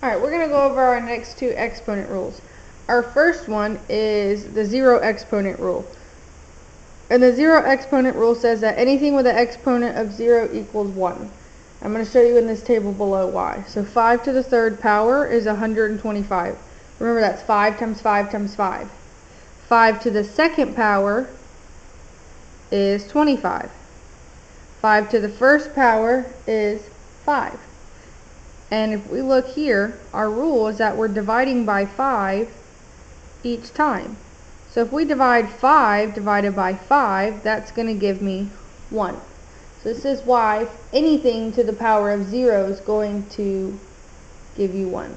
Alright, we're going to go over our next two exponent rules. Our first one is the zero exponent rule. And the zero exponent rule says that anything with an exponent of 0 equals 1. I'm going to show you in this table below why. So 5 to the third power is 125. Remember, that's 5 times 5 times 5. 5 to the second power is 25. 5 to the first power is 5. And if we look here, our rule is that we're dividing by 5 each time. So if we divide 5 divided by 5, that's going to give me 1. So this is why anything to the power of 0 is going to give you 1.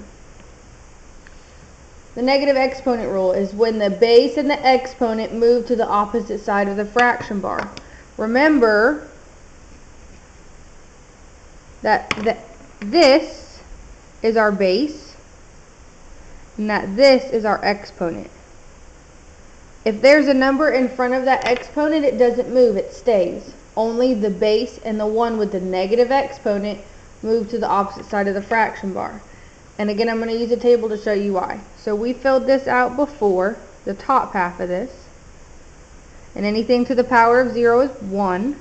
The negative exponent rule is when the base and the exponent move to the opposite side of the fraction bar. Remember that this is our base and that this is our exponent. If there's a number in front of that exponent, it doesn't move, it stays. Only the base and the one with the negative exponent move to the opposite side of the fraction bar. And again, I'm going to use a table to show you why. So we filled this out before, the top half of this. And anything to the power of 0 is 1.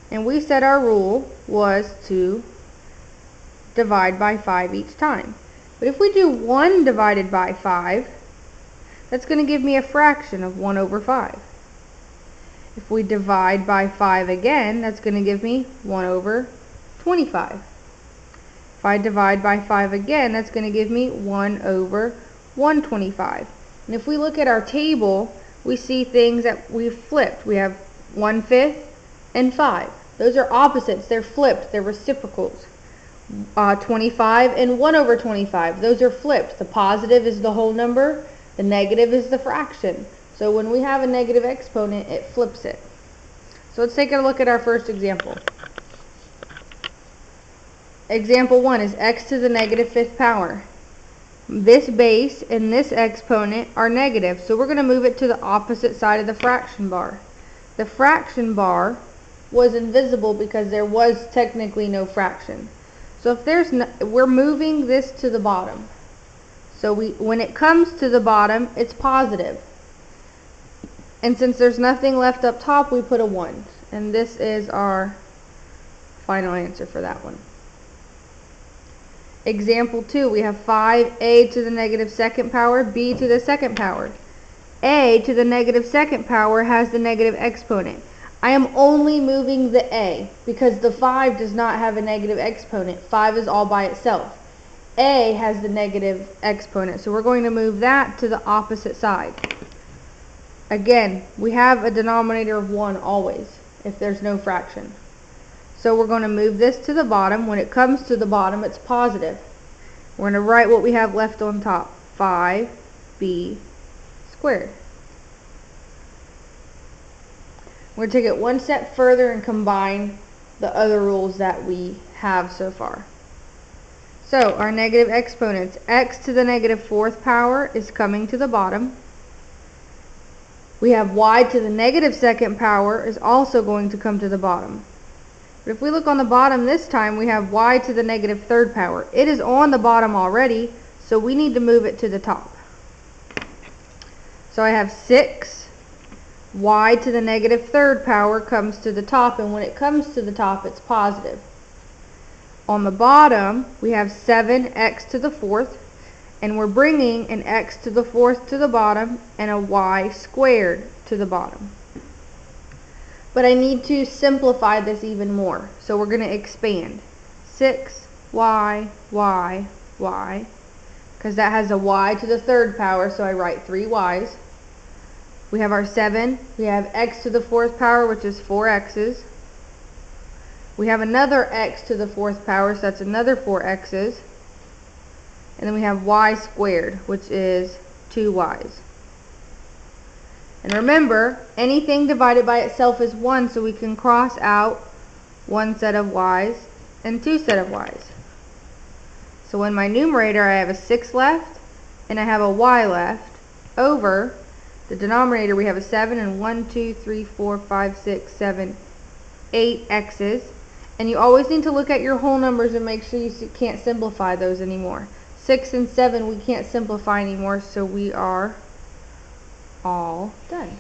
And we said our rule was to divide by 5 each time. But if we do 1 divided by 5, that's going to give me a fraction of 1 over 5. If we divide by 5 again, that's going to give me 1 over 25. If I divide by 5 again, that's going to give me 1 over 125. And if we look at our table, we see things that we've flipped. We have 1/5 and 5. Those are opposites. They're flipped. They're reciprocals. 25 and 1 over 25. Those are flipped. The positive is the whole number. The negative is the fraction. So when we have a negative exponent, it flips it. So let's take a look at our first example. Example 1 is x to the negative 5th power. This base and this exponent are negative, so we're going to move it to the opposite side of the fraction bar. The fraction bar was invisible because there was technically no fraction. So if there's no, we're moving this to the bottom. So when it comes to the bottom, it's positive. And since there's nothing left up top, we put a 1. And this is our final answer for that one. Example 2, we have 5a to the negative 2nd power, b to the 2nd power. A to the negative 2nd power has the negative exponent. I am only moving the a because the 5 does not have a negative exponent. 5 is all by itself. A has the negative exponent, so we're going to move that to the opposite side. Again, we have a denominator of 1 always if there's no fraction. So we're going to move this to the bottom. When it comes to the bottom, it's positive. We're going to write what we have left on top, 5b squared. We're going to take it one step further and combine the other rules that we have so far. So our negative exponents, x to the negative 4th power is coming to the bottom. We have y to the negative 2nd power is also going to come to the bottom. But if we look on the bottom this time, we have y to the negative 3rd power. It is on the bottom already, so we need to move it to the top. So I have 6. Y to the negative 3rd power comes to the top, and when it comes to the top, it's positive. On the bottom, we have 7x to the 4th, and we're bringing an x to the 4th to the bottom and a y squared to the bottom. But I need to simplify this even more, so we're going to expand. 6y, y, y, because that has a y to the 3rd power, so I write 3 y's. We have our 7. We have x to the 4th power, which is 4 x's. We have another x to the 4th power, so that's another 4 x's. And then we have y squared, which is 2 y's. And remember, anything divided by itself is 1, so we can cross out 1 set of y's and 2 set of y's. So in my numerator, I have a 6 left, and I have a y left, over the denominator. We have a 7 and 1, 2, 3, 4, 5, 6, 7, 8 x's. And you always need to look at your whole numbers and make sure you can't simplify those anymore. 6 and 7 we can't simplify anymore, so we are all done.